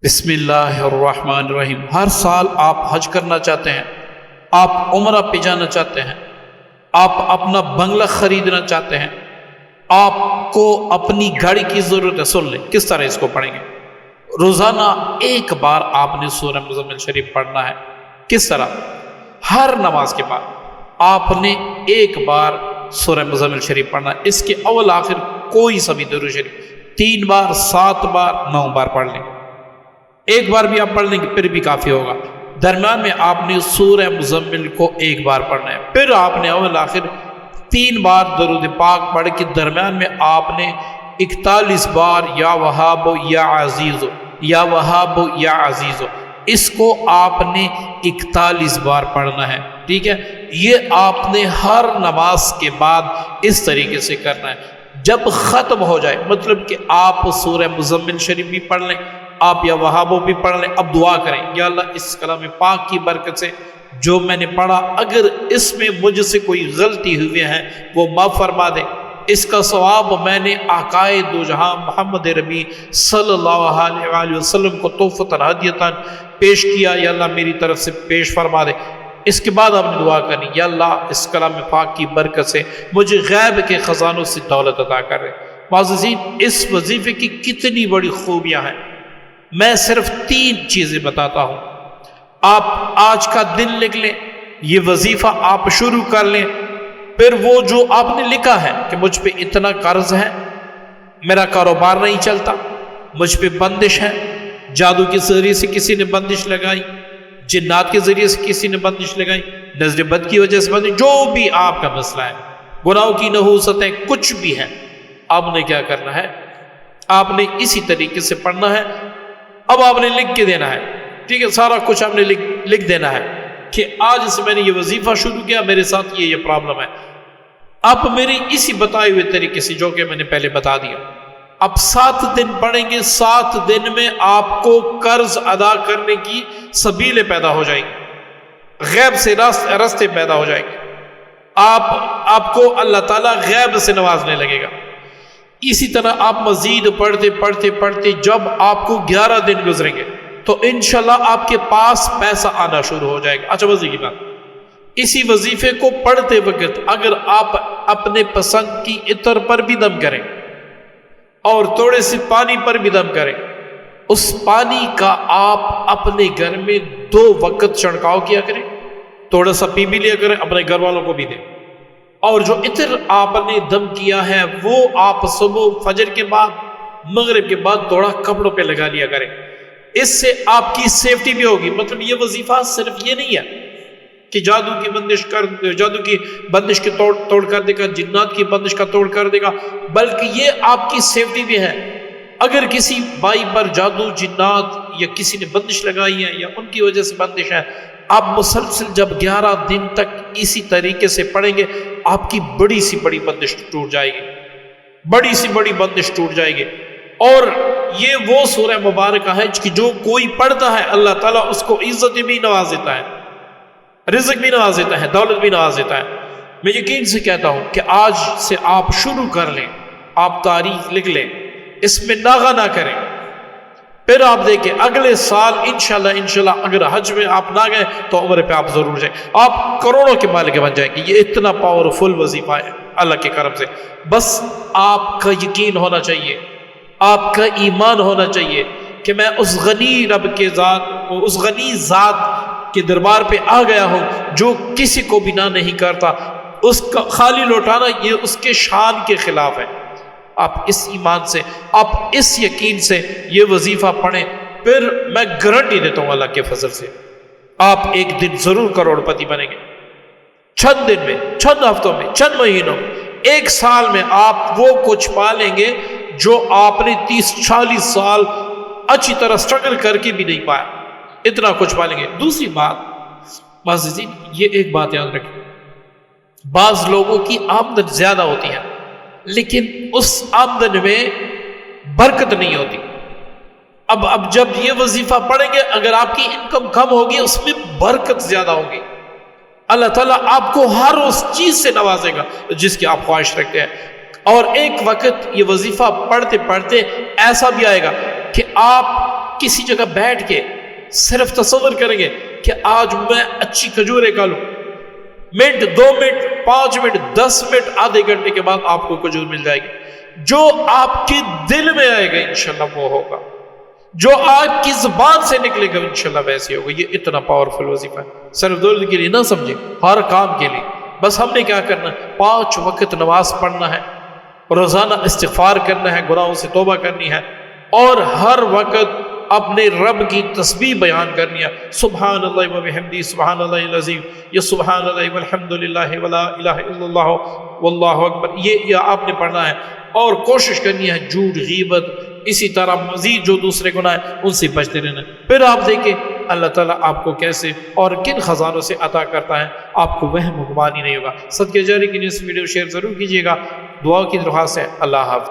بسم اللہ الرحمن الرحیم۔ ہر سال آپ حج کرنا چاہتے ہیں، آپ عمرہ پہ جانا چاہتے ہیں، آپ اپنا بنگلہ خریدنا چاہتے ہیں، آپ کو اپنی گاڑی کی ضرورت ہے۔ سن لیں کس طرح اس کو پڑھیں گے۔ روزانہ ایک بار آپ نے سورہ مزمل شریف پڑھنا ہے۔ کس طرح؟ ہر نماز کے بعد آپ نے ایک بار سورہ مزمل شریف پڑھنا ہے۔ اس کے اول آخر کوئی سا بھی درود شریف 3 بار، 7 بار، 9 بار پڑھ لیں۔ ایک بار بھی آپ پڑھ لیں گے پھر بھی کافی ہوگا۔ درمیان میں آپ نے سورہ مزمل کو ایک بار پڑھنا ہے، پھر آپ نے اول آخر 3 بار درود پاک پڑھ کے درمیان میں آپ نے 41 بار یا وہاب یا عزیز، یا وہاب یا عزیز، اس کو آپ نے 41 بار پڑھنا ہے۔ ٹھیک ہے، یہ آپ نے ہر نماز کے بعد اس طریقے سے کرنا ہے۔ جب ختم ہو جائے، مطلب کہ آپ سورہ مزمل شریف بھی پڑھ لیں، آپ یا وہابو بھی پڑھ لیں، اب دعا کریں، یا اللہ اس کلام پاک کی برکت سے جو میں نے پڑھا، اگر اس میں مجھ سے کوئی غلطی ہوئی ہے وہ معاف فرما دے۔ اس کا ثواب میں نے آقائے دو جہاں محمد ربی صلی اللہ علیہ وآلہ وسلم کو تحفۃ ہدیۃ پیش کیا، یا اللہ میری طرف سے پیش فرما دے۔ اس کے بعد آپ نے دعا کرنی، یا اللہ اس کلام پاک کی برکت سے مجھے غیب کے خزانوں سے دولت عطا کر دے۔ معززین، اس وظیفے کی کتنی بڑی خوبیاں ہیں، میں صرف 3 چیزیں بتاتا ہوں۔ آپ آج کا دن لکھ لیں، یہ وظیفہ آپ شروع کر لیں، پھر وہ جو آپ نے لکھا ہے کہ مجھ پہ اتنا قرض ہے، میرا کاروبار نہیں چلتا، مجھ پہ بندش ہے، جادو کے ذریعے سے کسی نے بندش لگائی، جنات کے ذریعے سے کسی نے بندش لگائی، نظر بد کی وجہ سے بندش، جو بھی آپ کا مسئلہ ہے، گناہوں کی نحوستیں کچھ بھی ہیں، آپ نے کیا کرنا ہے؟ آپ نے اسی طریقے سے پڑھنا ہے۔ اب آپ نے لکھ کے دینا ہے، ٹھیک ہے، سارا کچھ آپ نے لکھ دینا ہے کہ آج سے میں نے یہ وظیفہ شروع کیا، میرے ساتھ یہ پرابلم ہے۔ آپ میری اسی بتائے ہوئے طریقے سے جو کہ میں نے پہلے بتا دیا، اب 7 دن پڑھیں گے، 7 دن میں آپ کو قرض ادا کرنے کی سبیلیں پیدا ہو جائیں گی، غیب سے راستے پیدا ہو جائیں گے، آپ کو اللہ تعالیٰ غیب سے نوازنے لگے گا۔ اسی طرح آپ مزید پڑھتے جب آپ کو 11 دن گزریں گے تو انشاءاللہ آپ کے پاس پیسہ آنا شروع ہو جائے گا۔ اچھا، مزے کی بات، اسی وظیفے کو پڑھتے وقت اگر آپ اپنے پسند کی عطر پر بھی دم کریں اور تھوڑے سے پانی پر بھی دم کریں، اس پانی کا آپ اپنے گھر میں 2 وقت چھڑکاؤ کیا کریں، تھوڑا سا پی بھی لیا کریں، اپنے گھر والوں کو بھی دیں، اور جو عطر آپ نے دم کیا ہے وہ آپ صبح فجر کے بعد، مغرب کے بعد تھوڑا کپڑوں پہ لگا لیا کریں۔ اس سے آپ کی سیفٹی بھی ہوگی۔ مطلب یہ وظیفہ صرف یہ نہیں ہے کہ جادو کی بندش کی توڑ کر دے گا، جنات کی بندش کا توڑ کر دے گا، بلکہ یہ آپ کی سیفٹی بھی ہے۔ اگر کسی بھائی پر جادو، جنات یا کسی نے بندش لگائی ہے یا ان کی وجہ سے بندش ہے، آپ مسلسل جب 11 دن تک اسی طریقے سے پڑھیں گے، آپ کی بڑی سی بڑی بندش ٹوٹ جائے گی، بڑی سی بڑی بندش ٹوٹ جائے گی۔ اور یہ وہ سورہ مبارکہ ہے کہ جو کوئی پڑھتا ہے اللہ تعالیٰ اس کو عزت بھی نواز دیتا ہے، رزق بھی نواز دیتا ہے، دولت بھی نواز دیتا ہے۔ میں یقین سے کہتا ہوں کہ آج سے آپ شروع کر لیں، آپ تاریخ لکھ لیں، اس میں ناغہ نہ کریں، پھر آپ دیکھیں اگلے سال انشاءاللہ اگر حج میں آپ نہ گئے تو عمرے پہ آپ ضرور جائیں، آپ کروڑوں کے مالک بن جائیں گے۔ یہ اتنا پاورفل وظیفہ ہے اللہ کے کرم سے۔ بس آپ کا یقین ہونا چاہیے، آپ کا ایمان ہونا چاہیے کہ میں اس غنی رب کے ذات، اس غنی ذات کے دربار پہ آ گیا ہوں جو کسی کو بھی نہ نہیں کرتا، اس کا خالی لوٹانا یہ اس کے شان کے خلاف ہے۔ آپ اس ایمان سے، آپ اس یقین سے یہ وظیفہ پڑھیں، پھر میں گارنٹی دیتا ہوں اللہ کے فضل سے آپ ایک دن ضرور کروڑ پتی بنیں گے۔ چند دن میں، چند ہفتوں میں، چند مہینوں میں، 1 سال میں آپ وہ کچھ پالیں گے جو آپ نے 30-40 سال اچھی طرح سٹرگل کر کے بھی نہیں پایا، اتنا کچھ پالیں گے۔ دوسری بات معززین، یہ ایک بات یاد رکھیں، بعض لوگوں کی آمدن زیادہ ہوتی ہے لیکن اس آمدن میں برکت نہیں ہوتی۔ اب جب یہ وظیفہ پڑھیں گے، اگر آپ کی انکم کم ہوگی اس میں برکت زیادہ ہوگی، اللہ تعالیٰ آپ کو ہر اس چیز سے نوازے گا جس کی آپ خواہش رکھتے ہیں۔ اور ایک وقت یہ وظیفہ پڑھتے پڑھتے ایسا بھی آئے گا کہ آپ کسی جگہ بیٹھ کے صرف تصور کریں گے کہ آج میں اچھی کھجوریں کھا لوں، منٹ 2 منٹ 5 منٹ 10 منٹ آدھے گھنٹے کے بعد آپ کو کھجور مل جائے گی۔ جو آپ کے دل میں آئے گا انشاءاللہ وہ ہوگا، جو آپ کی زبان سے نکلے گا انشاءاللہ ویسے ہوگا۔ یہ اتنا پاورفل وظیفہ ہے، صرف دولت کے لیے نہ سمجھے، ہر کام کے لیے۔ بس ہم نے کیا کرنا، 5 وقت نماز پڑھنا ہے، روزانہ استغفار کرنا ہے، گناہوں سے توبہ کرنی ہے، اور ہر وقت اپنے رب کی تسبیح بیان کرنی ہے، سبحان اللہ و بحمدہ سبحان اللہ العظیم، یہ سبحان اللہ والحمد للہ ولا الہ الا اللہ واللہ اکبر، یہ آپ نے پڑھنا ہے۔ اور کوشش کرنی ہے جھوٹ، غیبت، اسی طرح مزید جو دوسرے گناہ ہیں ان سے بچتے رہنا۔ پھر آپ دیکھیں اللہ تعالیٰ آپ کو کیسے اور کن خزانوں سے عطا کرتا ہے، آپ کو وہم و گمان ہی نہیں ہوگا۔ صدقہ جاری کے لیے اس ویڈیو شیئر ضرور کیجیے گا، دعا کی درخواست ہے۔ اللہ حافظ۔